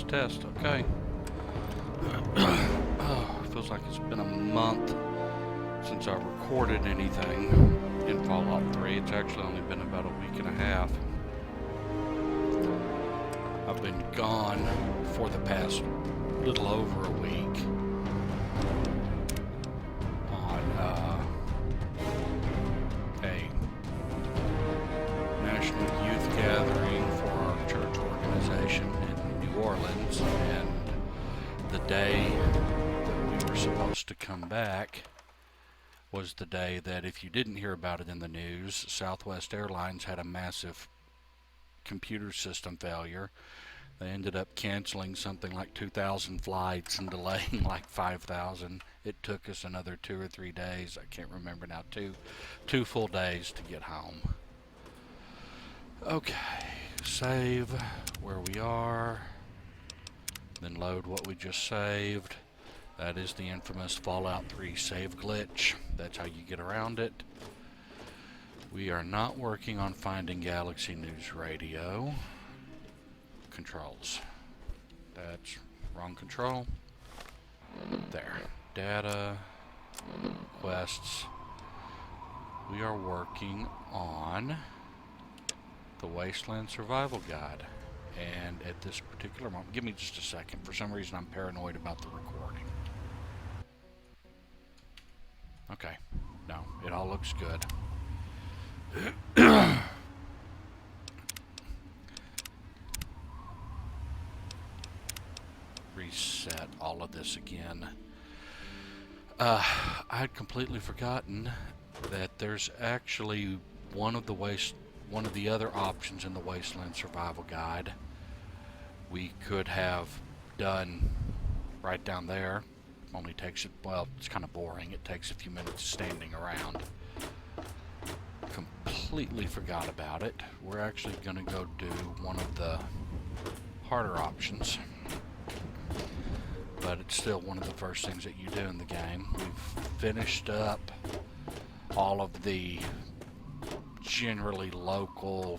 Test. Okay. Oh, feels like it's been a month since I recorded anything in Fallout 3. It's actually only been about a week and a half. I've been gone for the past little over a week on a national youth gathering for our church organization in New Orleans, and the day that we were supposed to come back was the day that, if you didn't hear about it in the news, Southwest Airlines had a massive computer system failure. They ended up canceling something like 2,000 flights and delaying like 5,000. It took us another 2 or 3 days, I can't remember now, two full days to get home. Okay, save where we are, then load what we just saved. That is the infamous Fallout 3 save glitch. That's how you get around it. We are not working on finding Galaxy News Radio. Controls. That's wrong control. There. Data. Quests. We are working on the Wasteland Survival Guide. And at this particular moment, give me just a second. For some reason I'm paranoid about the recording. Okay. No, it all looks good. Reset all of this again. I had completely forgotten that there's actually one of the other options in the Wasteland Survival Guide we could have done right down there. Only takes it, well, it's kind of boring. It takes a few minutes standing around. Completely forgot about it. We're actually going to go do one of the harder options, but it's still one of the first things that you do in the game. We've finished up all of the generally local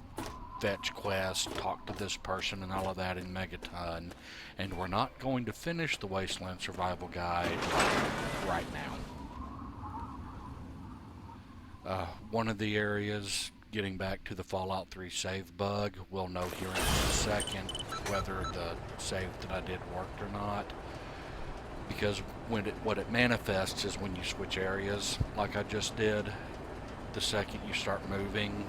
fetch quests, talk to this person and all of that in Megaton, and we're not going to finish the Wasteland Survival Guide right now. One of the areas, getting back to the Fallout 3 save bug, we'll know here in a second whether the save that I did worked or not, because what it manifests is when you switch areas like I just did, the second you start moving,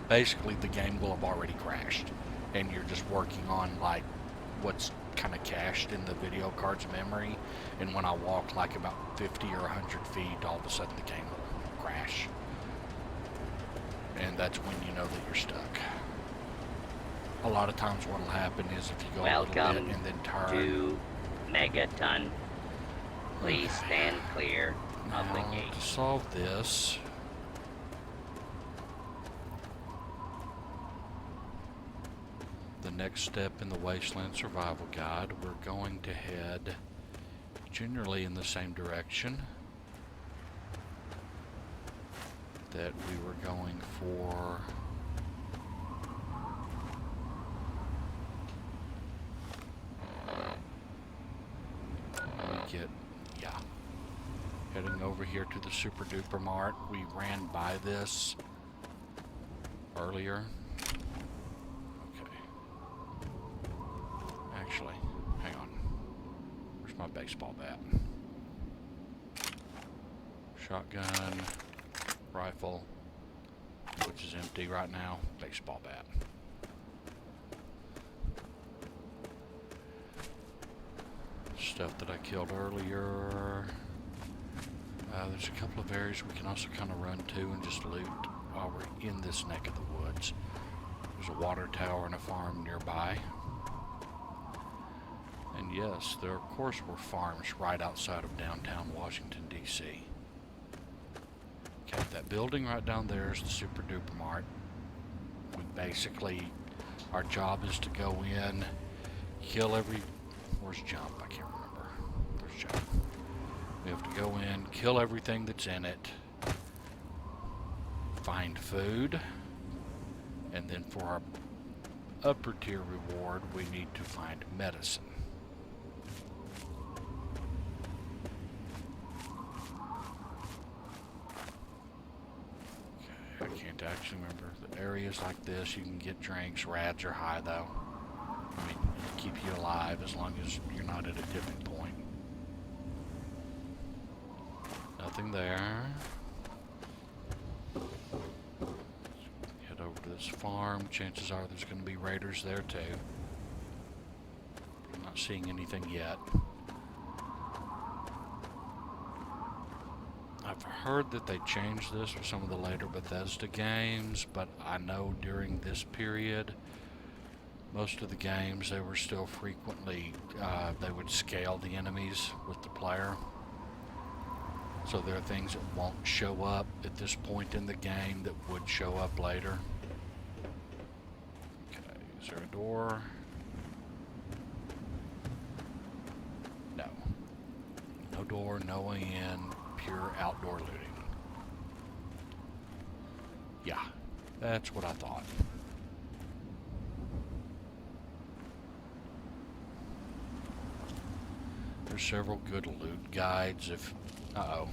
basically the game will have already crashed, and you're just working on like what's kind of cached in the video card's memory, and when I walk like about 50 or 100 feet, all of a sudden the game will crash, and that's when you know that you're stuck. A lot of times what will happen is if you go a little bit and then turn. To Megaton. Please stand clear of the gate. To solve this, the next step in the Wasteland Survival Guide, we're going to head generally in the same direction that we were going for heading over here to the Super Duper Mart. We ran by this earlier. Actually, hang on. Where's my baseball bat? Shotgun, rifle, which is empty right now, baseball bat. Stuff that I killed earlier. There's a couple of areas we can also kind of run to and just loot while we're in this neck of the woods. There's a water tower and a farm nearby. And yes, there of course were farms right outside of downtown Washington, D.C. Okay, that building right down there is the Super Duper Mart. We basically, our job is to go in, kill every, where's Jump? I can't remember. There's Jump. We have to go in, kill everything that's in it, find food, and then for our upper tier reward, we need to find medicine. Okay, I can't actually remember. The areas like this, you can get drinks. Rads are high though. I mean, keep you alive as long as you're not at a tipping point. Nothing there. Head over to this farm. Chances are there's going to be raiders there too. I'm not seeing anything yet. I've heard that they changed this for some of the later Bethesda games, but I know during this period, most of the games, they were still frequently, they would scale the enemies with the player. So there are things that won't show up at this point in the game that would show up later. Okay, is there a door? No. No door, no way in, pure outdoor looting. Yeah, that's what I thought. There's several good loot guides if... Uh-oh.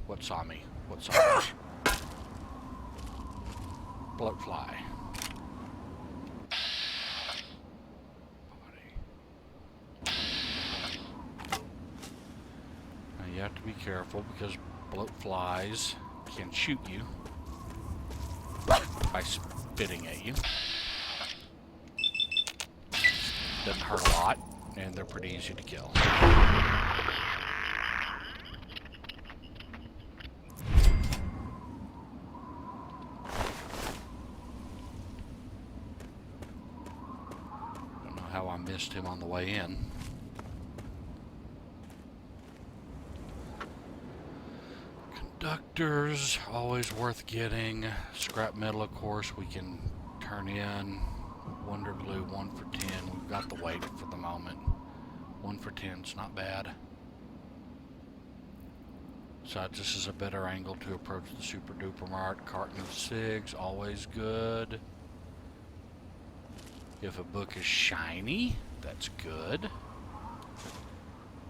What saw me? What saw me? Bloatfly. Body. Now you have to be careful because bloatflies can shoot you by spitting at you. Doesn't hurt a lot, and they're pretty easy to kill. Missed him on the way in. Conductors, always worth getting. Scrap metal, of course, we can turn in. Wonder glue, 1 for 10. We've got the weight for the moment. 1 for 10's not bad. Besides, this is a better angle to approach the Super Duper Mart. Carton of cigs, always good. If a book is shiny, that's good.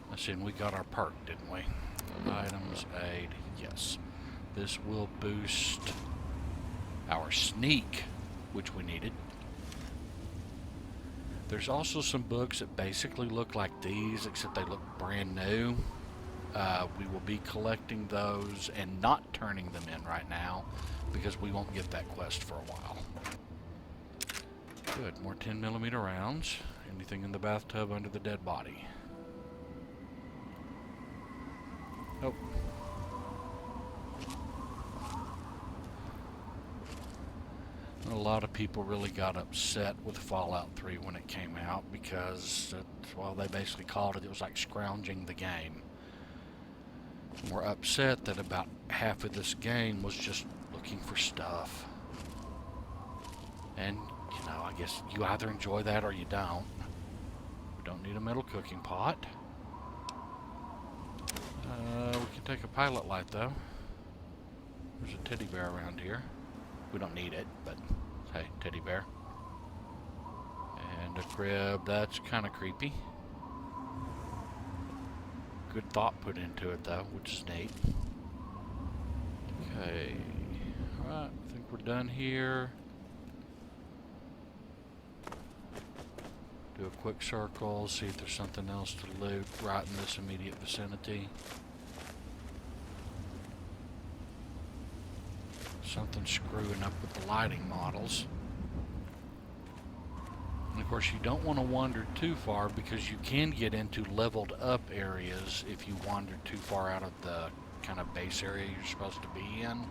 Let's see, and we got our perk, didn't we? Items, aid, yes. This will boost our sneak, which we needed. There's also some books that basically look like these, except they look brand new. We will be collecting those and not turning them in right now because we won't get that quest for a while. Good, more 10mm rounds. Anything in the bathtub under the dead body? Nope. A lot of people really got upset with Fallout 3 when it came out because, well, they basically called it, it was like scrounging the game. And we're upset that about half of this game was just looking for stuff. And you know, I guess you either enjoy that or you don't. We don't need a metal cooking pot. We can take a pilot light though. There's a teddy bear around here. We don't need it, but hey, teddy bear. And a crib, that's kind of creepy. Good thought put into it though, which is neat. Okay, alright, I think we're done here. Do a quick circle, see if there's something else to loot right in this immediate vicinity. Something screwing up with the lighting models. And of course you don't want to wander too far because you can get into leveled up areas if you wander too far out of the kind of base area you're supposed to be in.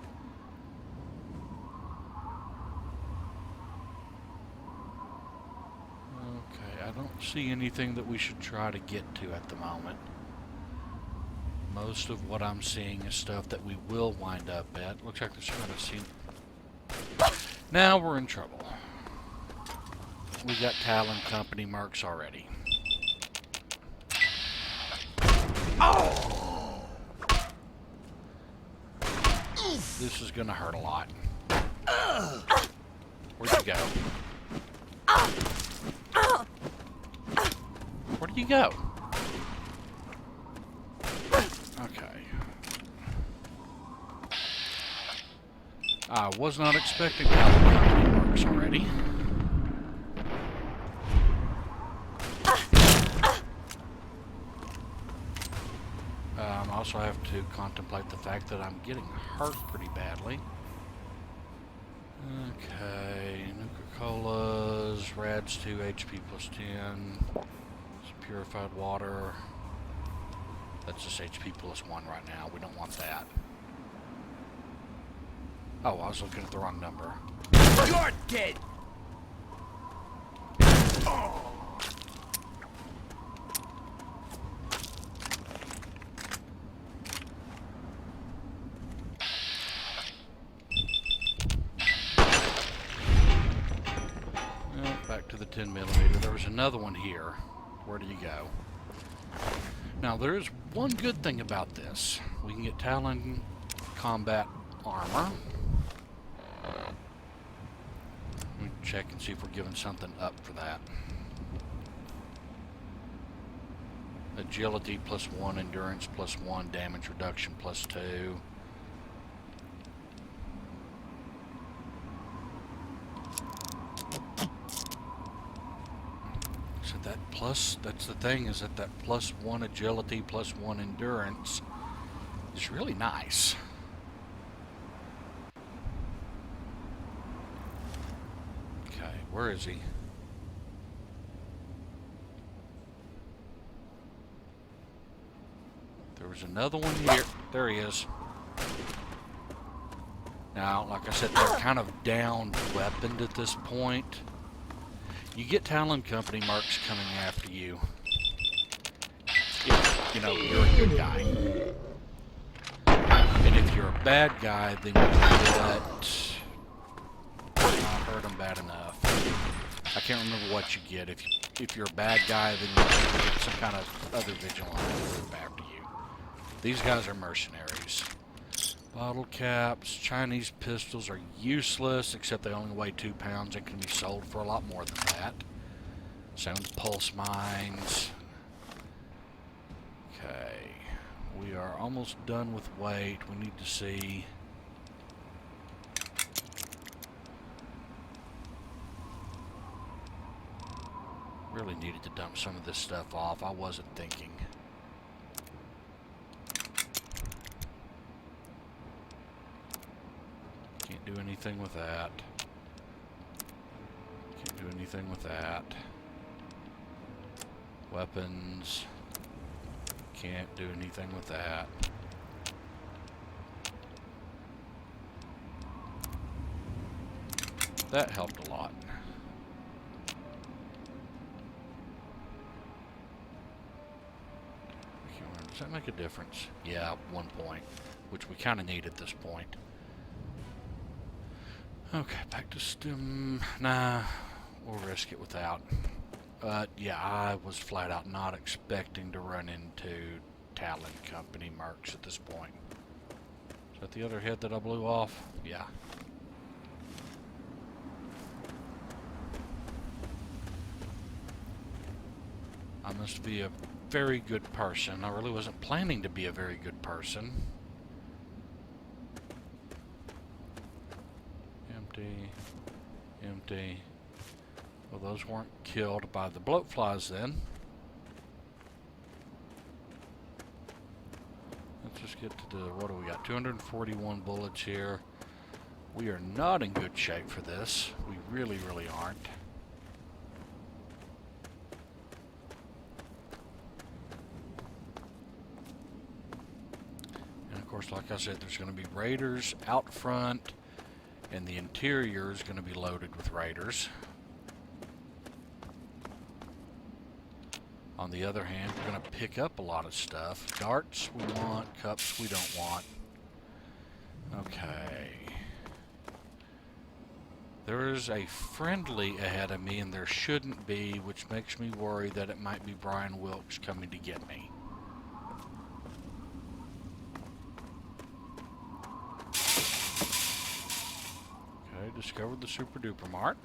I don't see anything that we should try to get to at the moment. Most of what I'm seeing is stuff that we will wind up at. Looks like there's kind of scene. Now we're in trouble. We got Talon Company marks already. Oh! This is gonna hurt a lot. Where'd you go? Where do you go? Okay. I was not expecting how the company works already. I also have to contemplate the fact that I'm getting hurt pretty badly. Okay, Nuka-Colas, Rads 2, HP plus 10, some purified water. That's just HP plus 1 right now. We don't want that. Oh, I was looking at the wrong number. You're dead! Back to the 10mm. There was another one here. Where do you go? Now, there is one good thing about this. We can get Talon combat armor. Let me check and see if we're giving something up for that. Agility plus 1, endurance plus 1, damage reduction plus 2. So that plus, that's the thing, is that that plus 1 agility plus 1 endurance is really nice. Okay, where is he? There was another one here. There he is. Now, like I said, they're kind of down-weaponed at this point. You get Talon Company marks coming after you. If, you know, you're a good guy. And if you're a bad guy, then you get... I hurt them bad enough. I can't remember what you get. If you're a bad guy, then you get some kind of other vigilante group after you. These guys are mercenaries. Bottle caps, Chinese pistols are useless, except they only weigh 2 pounds and can be sold for a lot more than that. Same with pulse mines. Okay, we are almost done with weight. We need to see... Really needed to dump some of this stuff off. I wasn't thinking. Can't do anything with that. Can't do anything with that. Weapons. Can't do anything with that. That helped a lot. Does that make a difference? Yeah, 1 point, which we kind of need at this point. Okay, back to stim. Nah, we'll risk it without. Yeah, I was flat out not expecting to run into Talon Company marks at this point. Is that the other head that I blew off? Yeah. I must be a very good person. I really wasn't planning to be a very good person. Empty. Empty. Well, those weren't killed by the bloatflies then. Let's just get to the, what do we got? 241 bullets here. We are not in good shape for this. We really, really aren't. And of course, like I said, there's going to be raiders out front, and the interior is going to be loaded with raiders. On the other hand, we're going to pick up a lot of stuff. Darts we want, cups we don't want. Okay. There is a friendly ahead of me, and there shouldn't be, which makes me worry that it might be Brian Wilkes coming to get me. Okay, discovered the Super Duper Mart.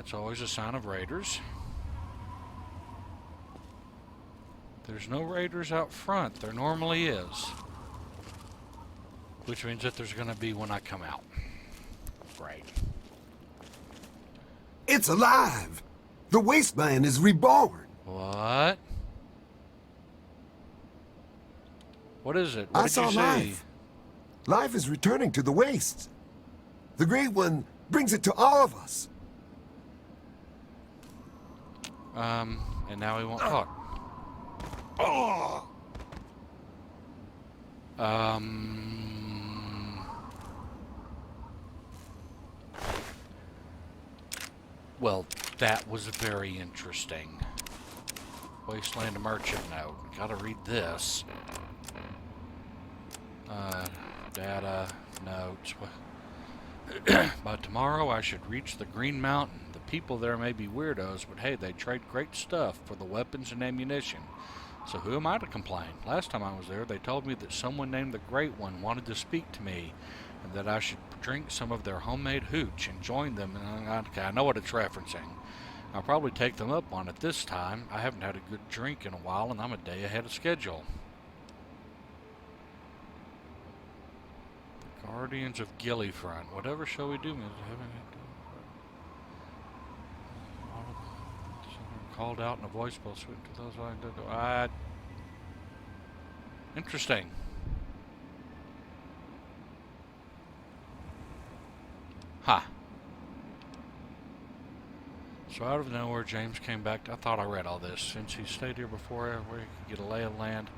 That's always a sign of raiders. There's no raiders out front. There normally is. Which means that there's going to be when I come out. Right. It's alive! The Wasteland is reborn! What? What is it? What I did saw you see? life. Life is returning to the wastes. The Great One brings it to all of us. And now he won't talk. Oh! Well, that was very interesting. Wasteland Merchant note. Gotta read this. Data, notes. By tomorrow, I should reach the Green Mountain. The people there may be weirdos, but hey, they trade great stuff for the weapons and ammunition. So who am I to complain? Last time I was there, they told me that someone named the Great One wanted to speak to me, and that I should drink some of their homemade hooch and join them. And I know what it's referencing. I'll probably take them up on it this time. I haven't had a good drink in a while, and I'm a day ahead of schedule. The Guardians of Gillyfront. Whatever shall we do? Called out in a voice both sweet to those I interesting. Ha. So out of nowhere, James came back. I thought I read all this. Since he stayed here before, where he could get a lay of land.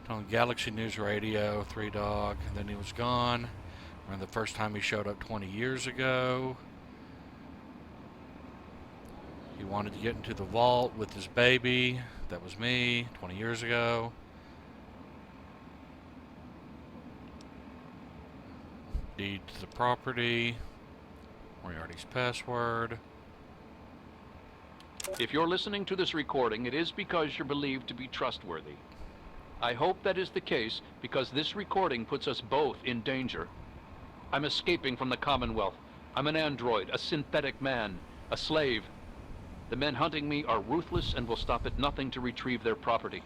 On Galaxy News Radio, 3 Dog, and then he was gone. And the first time he showed up 20 years ago. He wanted to get into the vault with his baby. That was me, 20 years ago. Deed to the property. Moriarty's password. If you're listening to this recording, it is because you're believed to be trustworthy. I hope that is the case, because this recording puts us both in danger. I'm escaping from the Commonwealth. I'm an android, a synthetic man, a slave. The men hunting me are ruthless and will stop at nothing to retrieve their property.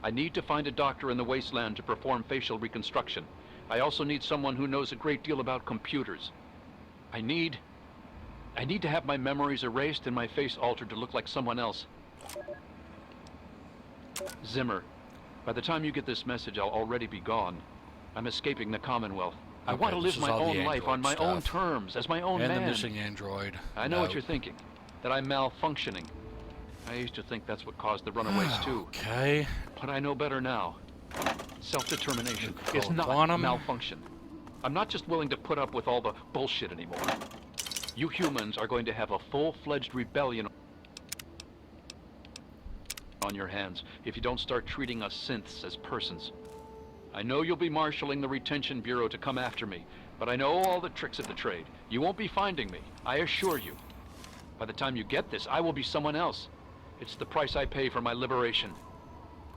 I need to find a doctor in the Wasteland to perform facial reconstruction. I also need someone who knows a great deal about computers. I need to have my memories erased and my face altered to look like someone else. Zimmer, by the time you get this message, I'll already be gone. I'm escaping the Commonwealth. I want to live my own life on my own terms, as my own man. And the missing android. I know what you're thinking, that I'm malfunctioning. I used to think that's what caused the runaways too. Okay. But I know better now. Self-determination is not malfunction. I'm not just willing to put up with all the bullshit anymore. You humans are going to have a full-fledged rebellion on your hands if you don't start treating us synths as persons. I know you'll be marshaling the Retention Bureau to come after me, but I know all the tricks of the trade. You won't be finding me, I assure you. By the time you get this, I will be someone else. It's the price I pay for my liberation.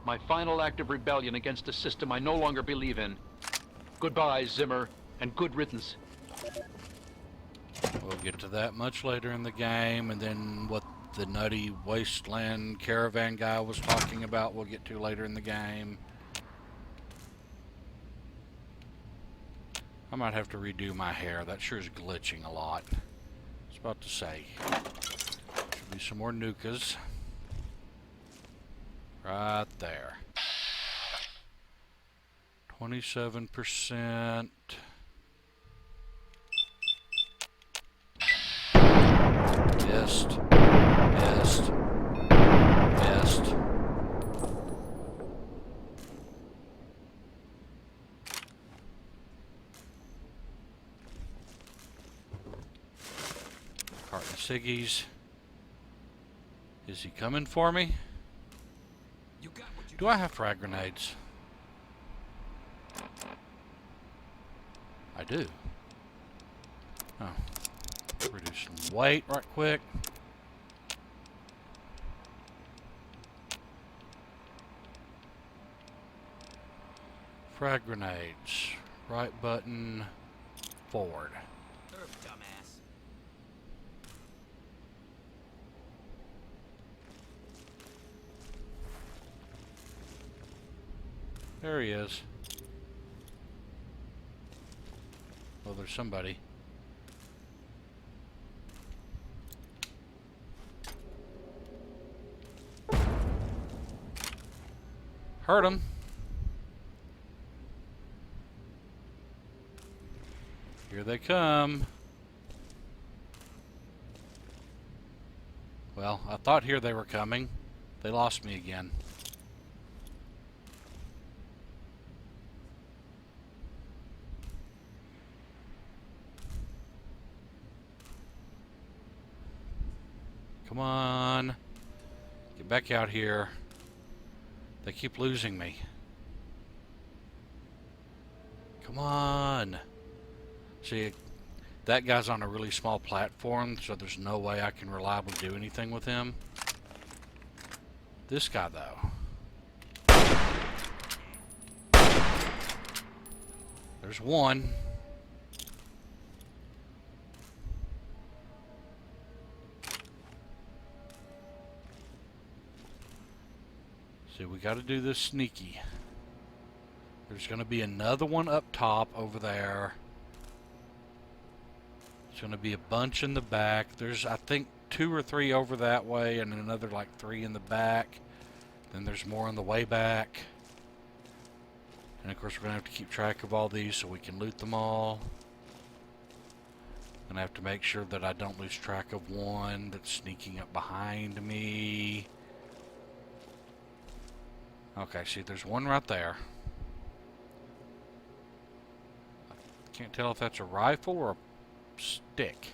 My final act of rebellion against a system I no longer believe in. Goodbye, Zimmer, and good riddance. We'll get to that much later in the game, and then what the nutty Wasteland caravan guy was talking about we'll get to later in the game. I might have to redo my hair. That sure is glitching a lot. I was about to say. Should be some more nukas. Right there. 27%. Missed. Missed. Missed. Carton of ciggies. Is he coming for me? Do I have frag grenades? I do. Oh. Reduce some weight right quick. Frag grenades. Right button. Forward. There he is. Well, there's somebody. Heard him. Here they come. Well, I thought here they were coming. They lost me again. Come on. Get back out here. They keep losing me. Come on. See, that guy's on a really small platform, so there's no way I can reliably do anything with him. This guy, though. There's one. See, we got to do this sneaky. There's going to be another one up top over there. There's going to be a bunch in the back. There's, I think, 2 or 3 over that way, and another like 3 in the back. Then there's more on the way back. And of course, we're going to have to keep track of all these so we can loot them all. And I have to make sure that I don't lose track of one that's sneaking up behind me. Okay, see, there's one right there. I can't tell if that's a rifle or a stick.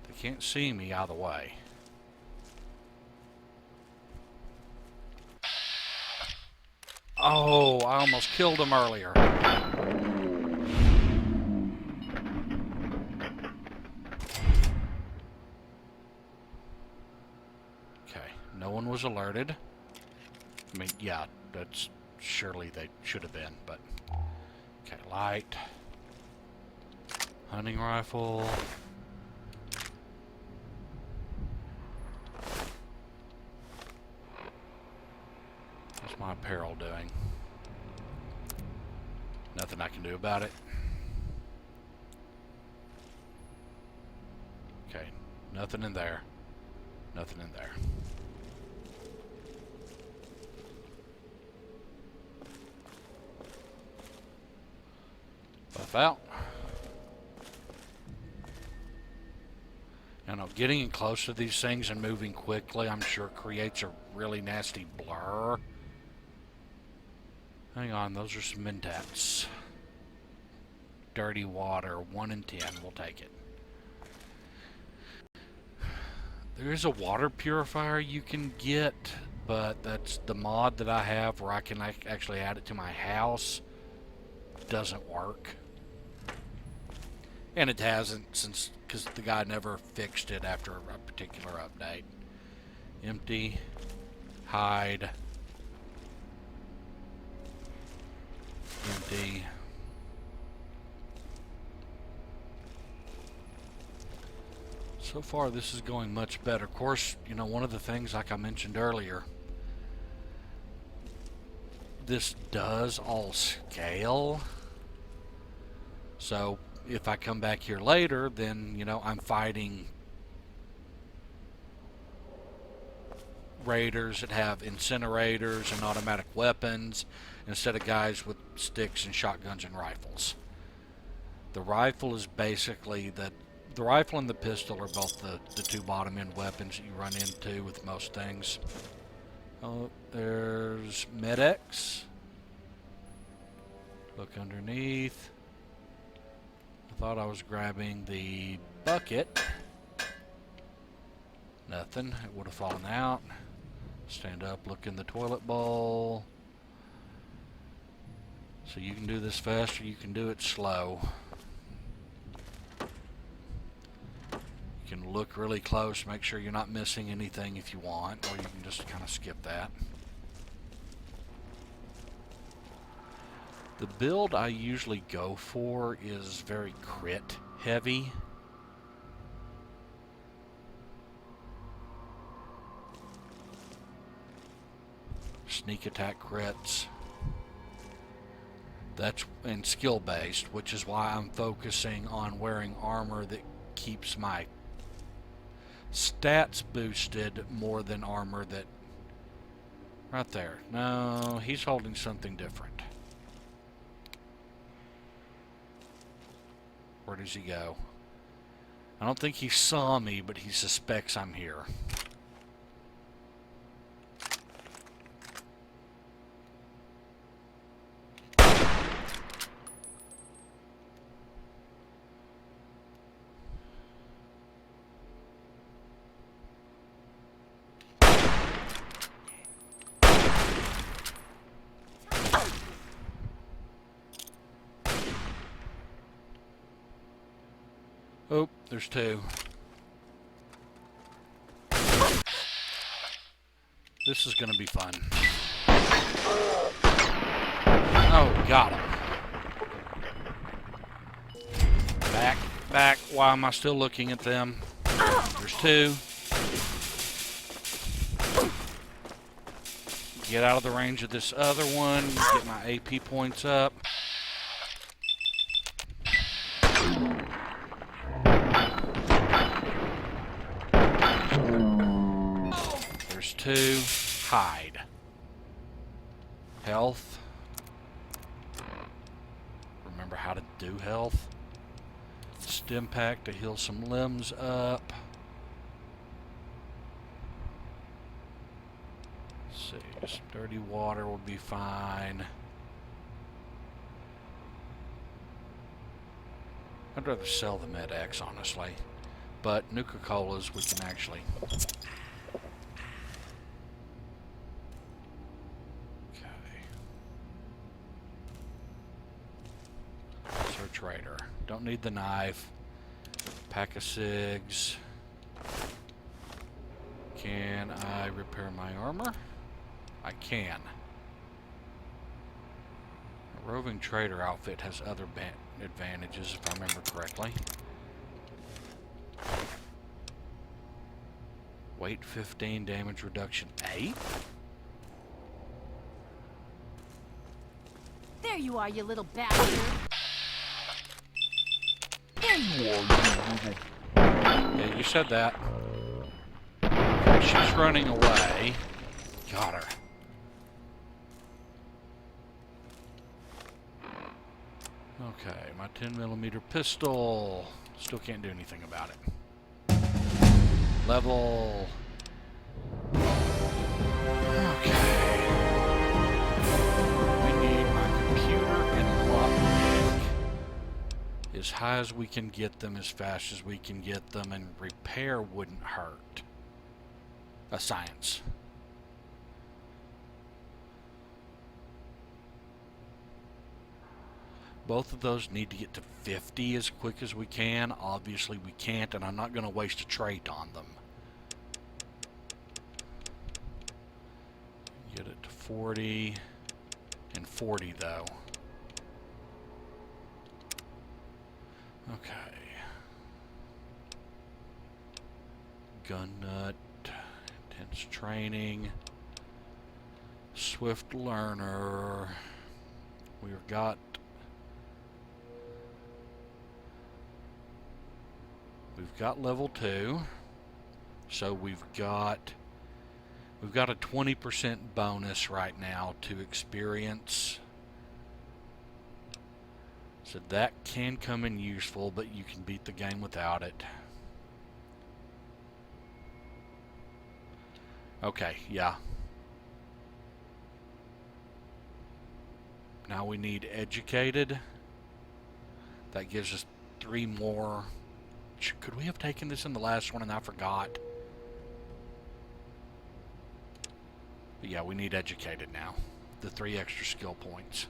They can't see me either way. Oh, I almost killed him earlier. No one was alerted. I mean, yeah, that's surely they should have been, but okay, light, hunting rifle. What's my apparel doing? Nothing I can do about it. Okay, nothing in there. Nothing in there. Buff out. You know, getting in close to these things and moving quickly, I'm sure creates a really nasty blur. Hang on, those are some mentats. Dirty water, 1 in 10, we'll take it. There is a water purifier you can get, but that's the mod that I have where I can actually add it to my house. Doesn't work. And it hasn't since, because the guy never fixed it after a particular update. Empty. Hide. Empty. So far, this is going much better. Of course, you know, one of the things, like I mentioned earlier, this does all scale. So if I come back here later, then, you know, I'm fighting raiders that have incinerators and automatic weapons instead of guys with sticks and shotguns and rifles. The rifle is basically the rifle and the pistol are both the 2 bottom end weapons that you run into with most things. Oh, there's Med-X. Look underneath. I thought I was grabbing the bucket. Nothing. It would have fallen out. Stand up, look in the toilet bowl. So you can do this fast or you can do it slow. You can look really close, make sure you're not missing anything if you want, or you can just kind of skip that. The build I usually go for is very crit heavy. sneak attack crits. That's and skill based, which is why I'm focusing on wearing armor that keeps my stats boosted more than armor that... Right there. No, he's holding something different. Where does he go? I don't think he saw me, but he suspects I'm here. Oh, there's two. This is gonna be fun. Oh, got him. Back, back. Why am I still looking at them? There's two. Get out of the range of this other one. Get my AP points up. There's two. Hide. Health. Remember how to do health. Stim pack to heal some limbs up. Let's see. Some dirty water will be fine. I'd rather sell the Med-X, honestly. But Nuka-Colas we can actually... Trader. Don't need the knife. Pack of cigs. Can I repair my armor? I can. A roving trader outfit has other advantages, if I remember correctly. Weight 15, damage reduction 8? There you are, you little bastard. Yeah, you said that. She's running away. Got her. Okay, my 10mm pistol. Still can't do anything about it. Level. Okay. We need my computer and lockpick as high as we can get them, as fast as we can get them, and repair wouldn't hurt. A science. Both of those need to get to 50 as quick as we can. Obviously we can't, and I'm not going to waste a trait on them. Get it to 40 and 40 though. Okay. Gun nut, intense training, swift learner. We've got level 2, so we've got a 20% bonus right now to experience. So that can come in useful, but you can beat the game without it. Okay, yeah. Now we need educated. That gives us 3 more. Could we have taken this in the last one and I forgot? But yeah, we need educated now. The 3 extra skill points.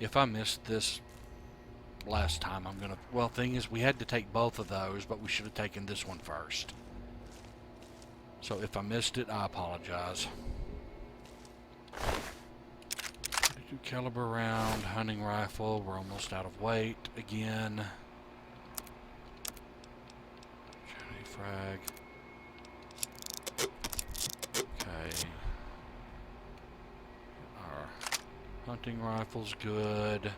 If I missed this last time, I'm gonna... Well, thing is, we had to take both of those, but we should have taken this one first. So if I missed it, I apologize. 32 caliber round, hunting rifle. We're almost out of weight again. Shiny frag. Okay. Our hunting rifle's good.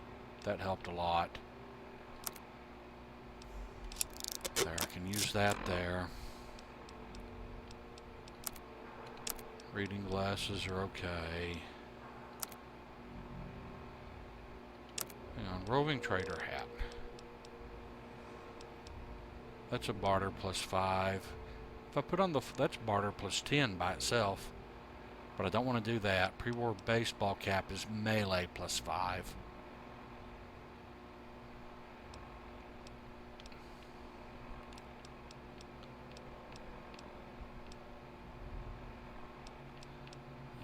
That helped a lot. There, I can use that there. Reading glasses are okay. Hang on, roving trader hat. That's a barter plus 5. If I put on the, that's barter plus 10 by itself. But I don't want to do that. Pre-war baseball cap is melee plus 5.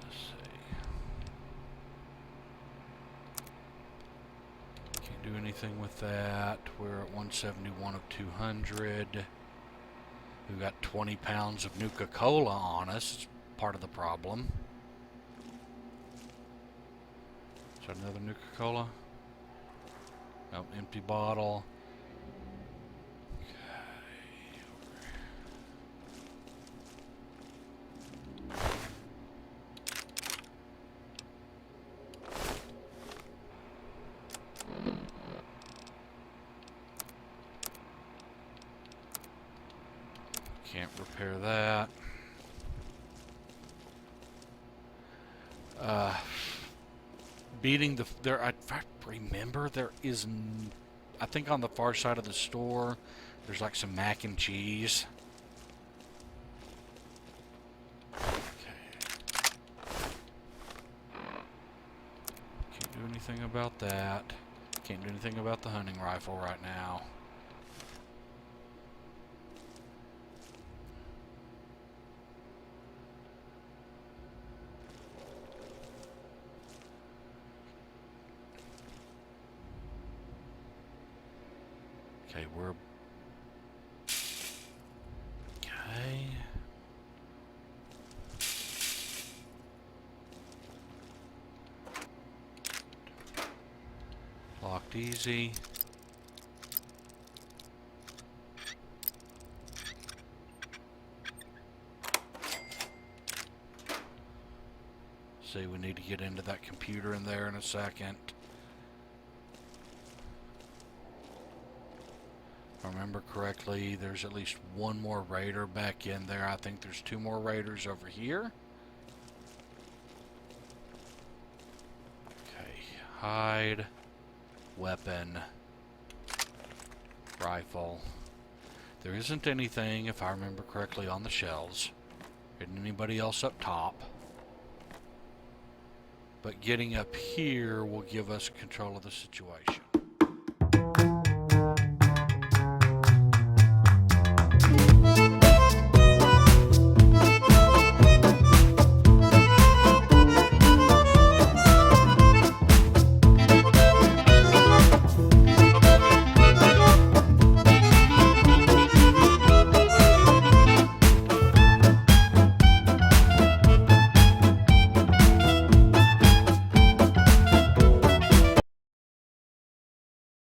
Let's see. Can't do anything with that. We're at 171 of 200. We've got 20 pounds of Nuka-Cola on us. It's part of the problem. Is that another Nuka-Cola? Nope, empty bottle. Can't repair that. Beating the there. I remember there is. I think on the far side of the store, there's like some mac and cheese. Okay. Can't do anything about that. Can't do anything about the hunting rifle right now. Okay, we're... Okay. Locked easy. See, we need to get into that computer in there in a second. If I remember correctly, there's at least one more raider back in there. I think there's 2 more raiders over here. Okay, hide, weapon, rifle. There isn't anything, if I remember correctly, on the shelves. Isn't anybody else up top. But getting up here will give us control of the situation.